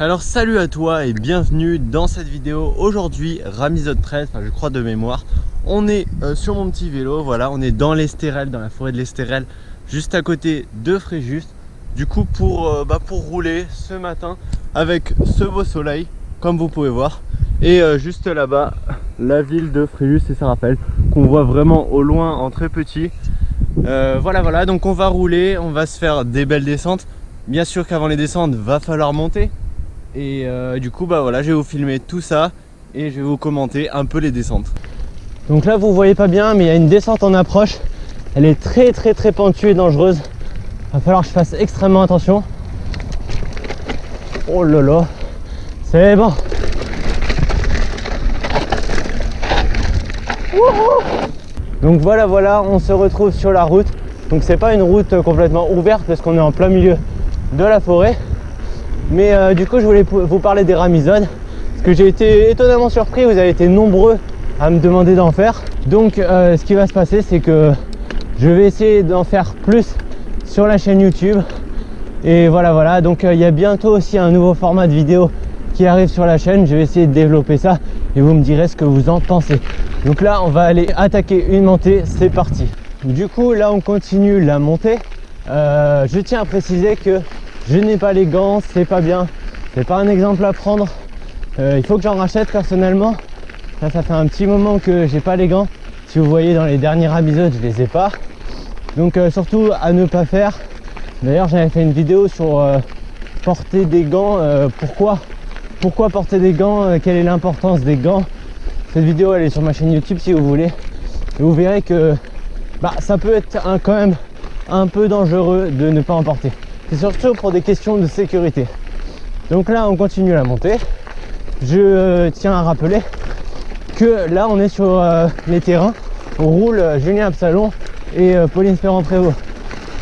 Alors salut à toi et bienvenue dans cette vidéo. Aujourd'hui Ramizode 13, je crois de mémoire. On est sur mon petit vélo, voilà, on est dans l'Estérel, dans la forêt de l'Estérel, juste à côté de Fréjus. Du coup pour rouler ce matin avec ce beau soleil, comme vous pouvez voir. Et juste là-bas, la ville de Fréjus et Saint-Raphaël, qu'on voit vraiment au loin en très petit. Voilà, donc on va rouler, on va se faire des belles descentes. Bien sûr qu'avant les descentes, va falloir monter. Et du coup voilà, je vais vous filmer tout ça et je vais vous commenter un peu les descentes. Donc là vous voyez pas bien, mais il y a une descente en approche. Elle est très pentue et dangereuse. Va falloir que je fasse extrêmement attention. Oh là là, c'est bon. Donc voilà, on se retrouve sur la route. Donc c'est pas une route complètement ouverte parce qu'on est en plein milieu de la forêt. Mais du coup je voulais vous parler des ramizodes parce que j'ai été étonnamment surpris. Vous avez été nombreux à me demander d'en faire. Donc ce qui va se passer, c'est que je vais essayer d'en faire plus sur la chaîne YouTube. Et voilà, donc il y a bientôt aussi un nouveau format de vidéo qui arrive sur la chaîne. Je vais essayer de développer ça et vous me direz ce que vous en pensez. Donc là on va aller attaquer une montée, c'est parti. Du coup là on continue la montée. Je tiens à préciser que je n'ai pas les gants, c'est pas bien, c'est pas un exemple à prendre. Il faut que j'en rachète personnellement. Là ça fait un petit moment que j'ai pas les gants. Si vous voyez dans les derniers épisodes, je les ai pas. Donc surtout à ne pas faire. D'ailleurs j'avais fait une vidéo sur porter des gants. Pourquoi porter des gants, quelle est l'importance des gants. Cette vidéo elle est sur ma chaîne YouTube si vous voulez. Et vous verrez que ça peut être quand même un peu dangereux de ne pas en porter. C'est surtout pour des questions de sécurité. Donc là on continue la montée. Je tiens à rappeler que là on est sur les terrains. On roule Julien Absalon et Pauline Ferrand-Prévôt.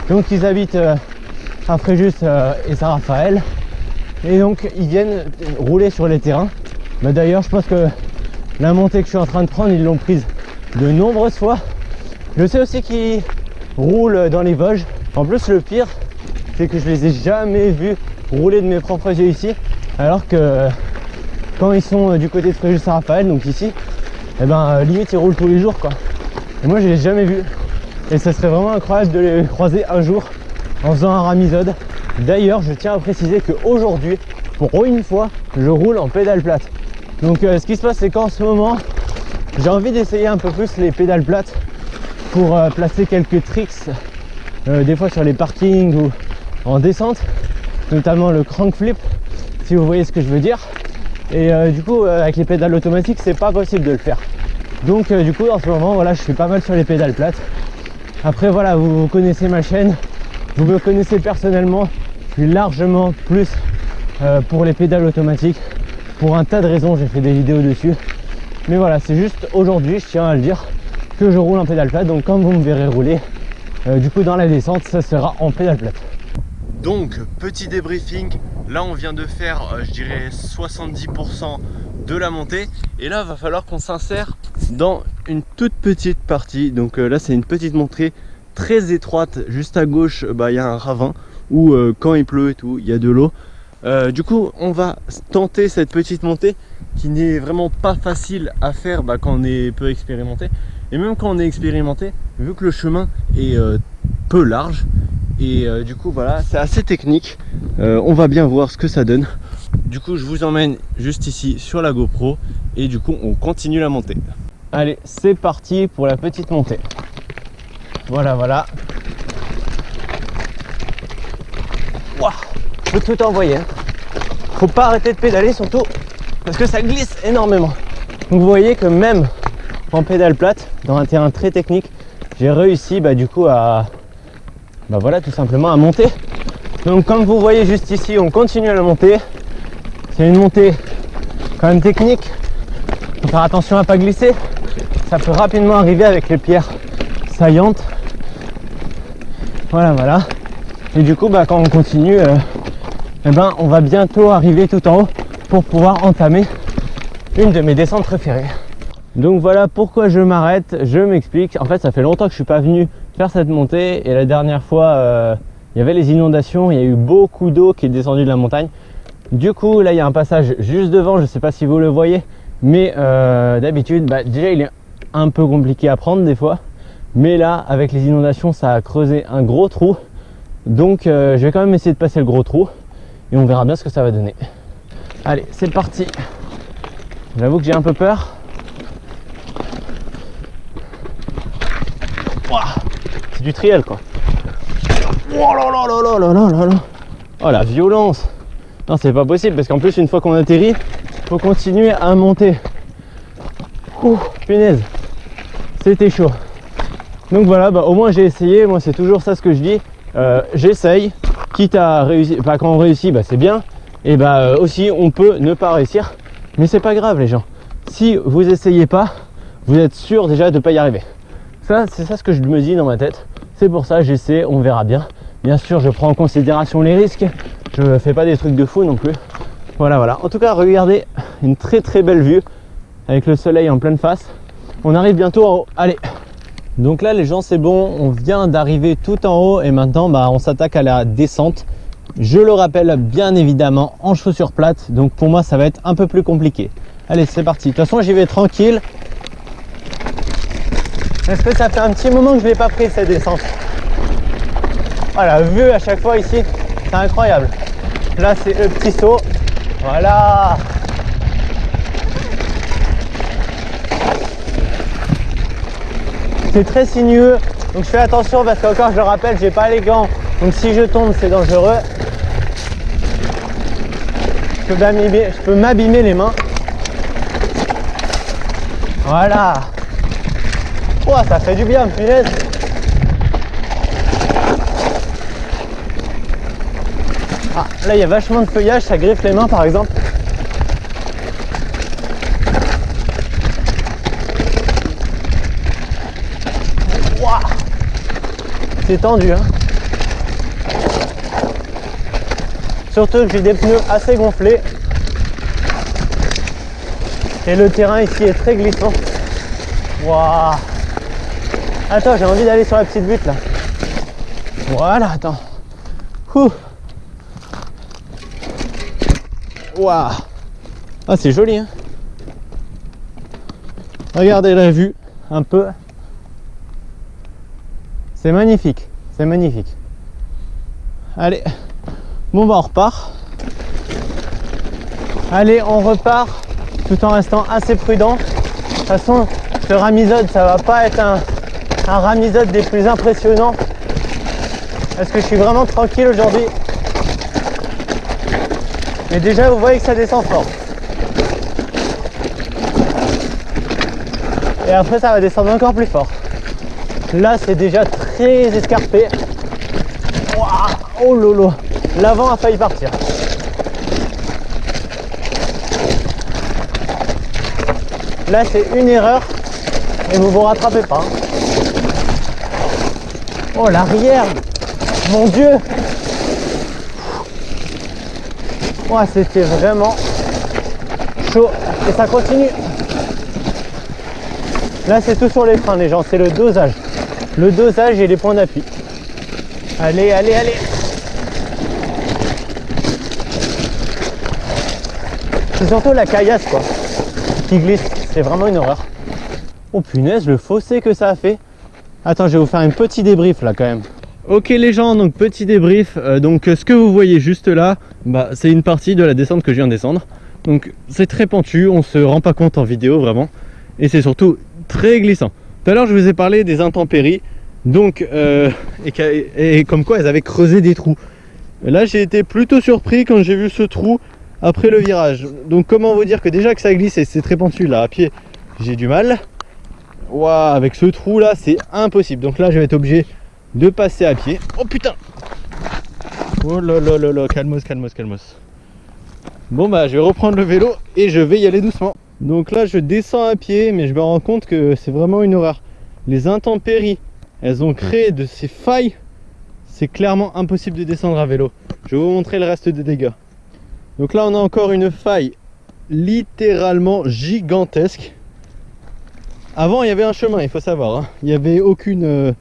Donc ils habitent à Fréjus et Saint-Raphaël. Et donc ils viennent rouler sur les terrains. D'ailleurs je pense que la montée que je suis en train de prendre, ils l'ont prise de nombreuses fois. Je sais aussi qu'ils roulent dans les Vosges. En plus le pire, c'est que je les ai jamais vus rouler de mes propres yeux ici. Alors que quand ils sont du côté de Fréjus Saint-Raphaël, donc ici, limite ils roulent tous les jours quoi. Et moi je les ai jamais vus. Et ça serait vraiment incroyable de les croiser un jour en faisant un ramisode. D'ailleurs je tiens à préciser qu'aujourd'hui, pour une fois, je roule en pédale plate. Donc ce qui se passe, c'est qu'en ce moment j'ai envie d'essayer un peu plus les pédales plates pour placer quelques tricks, des fois sur les parkings ou en descente, notamment le crank flip, si vous voyez ce que je veux dire. Et du coup avec les pédales automatiques c'est pas possible de le faire. Donc du coup en ce moment voilà, je suis pas mal sur les pédales plates. Après voilà, vous connaissez ma chaîne, vous me connaissez personnellement, je suis largement plus pour les pédales automatiques. Pour un tas de raisons, j'ai fait des vidéos dessus. Mais voilà, c'est juste aujourd'hui, je tiens à le dire, que je roule en pédale plate. Donc quand vous me verrez rouler, du coup dans la descente, ça sera en pédale plate. Donc petit débriefing, là on vient de faire je dirais 70% de la montée. Et là va falloir qu'on s'insère dans une toute petite partie. Donc là c'est une petite montée très étroite. Juste à gauche, il y a un ravin où quand il pleut et tout, il y a de l'eau. Du coup on va tenter cette petite montée qui n'est vraiment pas facile à faire quand on est peu expérimenté. Et même quand on est expérimenté, vu que le chemin est peu large, et du coup voilà, c'est assez technique, on va bien voir ce que ça donne. Du coup je vous emmène juste ici sur la GoPro et du coup on continue la montée. Allez, c'est parti pour la petite montée. Voilà. Waouh, faut tout envoyer, hein. Faut pas arrêter de pédaler surtout parce que ça glisse énormément. Donc vous voyez que même en pédale plate, dans un terrain très technique, j'ai réussi du coup à tout simplement à monter. Donc comme vous voyez juste ici, on continue à la montée. C'est une montée quand même technique, faut faire attention à pas glisser. Ça peut rapidement arriver avec les pierres saillantes. Voilà. Et du coup quand on continue, on va bientôt arriver tout en haut pour pouvoir entamer une de mes descentes préférées. Donc voilà pourquoi je m'arrête, je m'explique. En fait ça fait longtemps que je suis pas venu faire cette montée et la dernière fois il y avait les inondations, il y a eu beaucoup d'eau qui est descendue de la montagne Du coup là il y a un passage juste devant, je sais pas si vous le voyez, mais d'habitude déjà il est un peu compliqué à prendre des fois, mais là avec les inondations ça a creusé un gros trou, donc je vais quand même essayer de passer le gros trou et on verra bien ce que ça va donner. Allez, c'est parti. J'avoue que j'ai un peu peur. Ouah, c'est du trial quoi. Oh là là là là là là là. Oh la violence. Non, c'est pas possible parce qu'en plus une fois qu'on atterrit, faut continuer à monter. Ouh, punaise. C'était chaud. Donc voilà, au moins j'ai essayé. Moi c'est toujours ça ce que je dis. J'essaye. Quitte à réussir. Quand on réussit, c'est bien. Et aussi on peut ne pas réussir. Mais c'est pas grave les gens. Si vous essayez pas, vous êtes sûr déjà de ne pas y arriver. Ça, c'est ça ce que je me dis dans ma tête. C'est pour ça j'essaie, on verra bien. Bien sûr, je prends en considération les risques. Je fais pas des trucs de fou non plus. Voilà. En tout cas, regardez, une très très belle vue avec le soleil en pleine face. On arrive bientôt en haut. Allez. Donc là, les gens, c'est bon. On vient d'arriver tout en haut et maintenant, on s'attaque à la descente. Je le rappelle, bien évidemment, en chaussures plates. Donc pour moi, ça va être un peu plus compliqué. Allez, c'est parti. De toute façon, j'y vais tranquille. Est-ce que ça fait un petit moment que je ne l'ai pas pris cette descente? Oh, la vue à chaque fois ici, c'est incroyable. Là, c'est le petit saut. Voilà. C'est très sinueux, donc je fais attention parce qu'encore, je le rappelle, j'ai pas les gants. Donc si je tombe, c'est dangereux. Je peux m'abîmer les mains. Voilà. Oh, ça fait du bien, punaise. Ah, là, il y a vachement de feuillage, ça griffe les mains, par exemple. Wow. C'est tendu, hein. Surtout que j'ai des pneus assez gonflés. Et le terrain ici est très glissant. Waouh. Attends, j'ai envie d'aller sur la petite butte là. Voilà, attends. Ouh. Waouh. Ah, c'est joli, hein. Regardez la vue, un peu. C'est magnifique, c'est magnifique. Allez, bon on repart. Allez, on repart tout en restant assez prudent. De toute façon, ce ramisode, ça va pas être un ramisode des plus impressionnants. Parce que je suis vraiment tranquille aujourd'hui. Mais déjà, vous voyez que ça descend fort. Et après, ça va descendre encore plus fort. Là, c'est déjà très escarpé. Wow. Oh lolo. L'avant a failli partir. Là, c'est une erreur et vous vous rattrapez pas. Oh, l'arrière. Mon Dieu. Oh, c'était vraiment chaud. Et ça continue. Là, c'est tout sur les freins, les gens. C'est le dosage. Le dosage et les points d'appui. Allez, allez, allez. C'est surtout la caillasse, quoi, qui glisse. C'est vraiment une horreur. Oh punaise, le fossé que ça a fait. Attends, je vais vous faire un petit débrief là quand même. Ok les gens, donc petit débrief. Donc ce que vous voyez juste là, c'est une partie de la descente que je viens de descendre. Donc c'est très pentu, on se rend pas compte en vidéo vraiment. Et c'est surtout très glissant. Tout à l'heure je vous ai parlé des intempéries. Donc et comme quoi elles avaient creusé des trous. Là j'ai été plutôt surpris quand j'ai vu ce trou après le virage. Donc comment vous dire que déjà que ça glisse et c'est très pentu là à pied, j'ai du mal. Waouh, avec ce trou là c'est impossible. Donc là je vais être obligé de passer à pied. Oh putain. Oh là là là là, calmos, calmos, calmos. Bon je vais reprendre le vélo et je vais y aller doucement. Donc là je descends à pied, mais je me rends compte que c'est vraiment une horreur. Les intempéries, elles ont créé de ces failles. C'est clairement impossible de descendre à vélo. Je vais vous montrer le reste des dégâts. Donc là on a encore une faille littéralement gigantesque. Avant il y avait un chemin, il faut savoir, hein. Il n'y avait aucune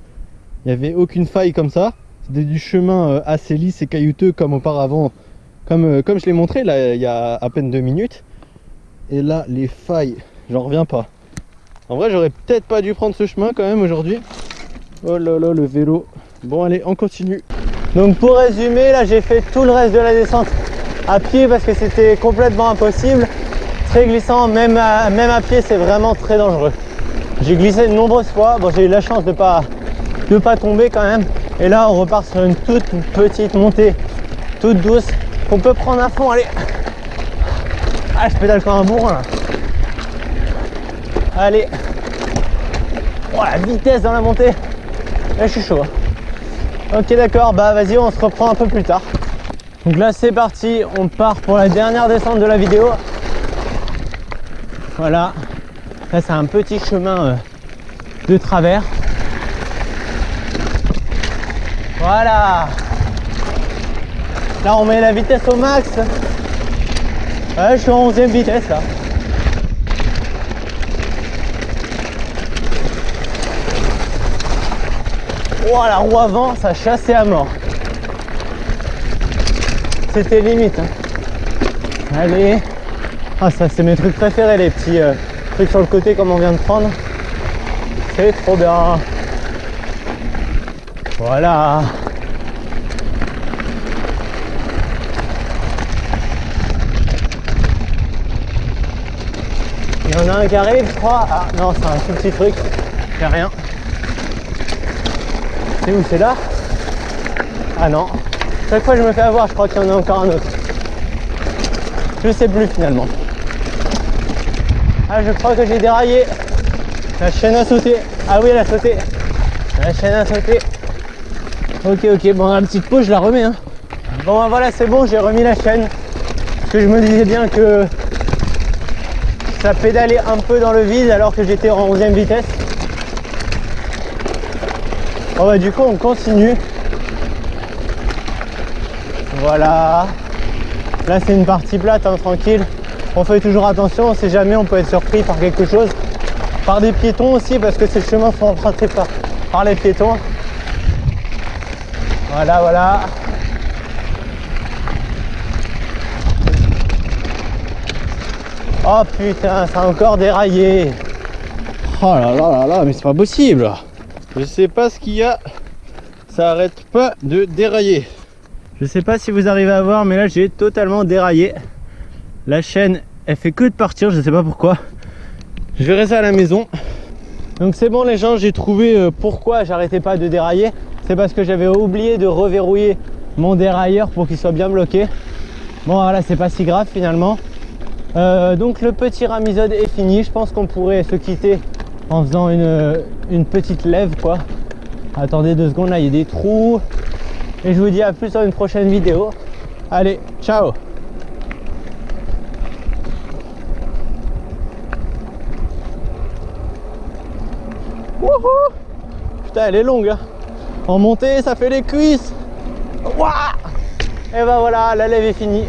faille comme ça. C'était du chemin assez lisse et caillouteux comme auparavant comme je l'ai montré là il y a à peine 2 minutes. Et là les failles, j'en reviens pas. En vrai j'aurais peut-être pas dû prendre ce chemin quand même aujourd'hui. Oh là là le vélo. Bon allez on continue. Donc pour résumer, là j'ai fait tout le reste de la descente à pied parce que c'était complètement impossible. Très glissant, même à pied c'est vraiment très dangereux. J'ai glissé de nombreuses fois, bon j'ai eu la chance de pas tomber quand même. Et là on repart sur une toute petite montée, toute douce, qu'on peut prendre à fond, allez. Ah je pédale comme un bourrin là. Allez. Oh la vitesse dans la montée. Là je suis chaud. Ok d'accord, bah vas-y on se reprend un peu plus tard. Donc là c'est parti, on part pour la dernière descente de la vidéo. Voilà, là c'est un petit chemin de travers. Voilà. Là on met la vitesse au max. Ouais, je suis en 11e vitesse là. Oh la roue avant, ça chassait à mort. C'était limite. Hein. Allez. Ah ça c'est mes trucs préférés, les petits trucs sur le côté comme on vient de prendre. C'est trop bien. Voilà. Il y en a un qui arrive, je crois. Ah non, c'est un tout petit truc. Il n'y a rien. C'est où? C'est là? Ah non. Chaque fois je me fais avoir, je crois qu'il y en a encore un autre. Je sais plus finalement. Ah je crois que j'ai déraillé. La chaîne a sauté. Ah oui elle a sauté. La chaîne a sauté. Ok, bon la petite pause je la remets hein. Bon ben voilà c'est bon, j'ai remis la chaîne. Parce que je me disais bien que ça pédalait un peu dans le vide alors que j'étais en 11e vitesse. Bon bah du coup on continue. Voilà. Là c'est une partie plate hein, tranquille. On fait toujours attention, on sait jamais, on peut être surpris par quelque chose. Par des piétons aussi parce que ces chemins sont empruntés par les piétons. Voilà. Oh putain, ça a encore déraillé. Oh là, mais c'est pas possible. Je sais pas ce qu'il y a. Ça arrête pas de dérailler. Je sais pas si vous arrivez à voir, mais là j'ai totalement déraillé. La chaîne, elle fait que de partir, je sais pas pourquoi. Je verrai ça à la maison. Donc c'est bon les gens, j'ai trouvé pourquoi j'arrêtais pas de dérailler. C'est parce que j'avais oublié de reverrouiller mon dérailleur pour qu'il soit bien bloqué. Bon voilà, c'est pas si grave finalement. Donc le petit ramisode est fini. Je pense qu'on pourrait se quitter en faisant une petite lève quoi. Attendez 2 secondes, là il y a des trous. Et je vous dis à plus dans une prochaine vidéo. Allez, ciao. Wouhou. Putain elle est longue hein. En montée ça fait les cuisses. Ouah. Et ben voilà, la lève est finie.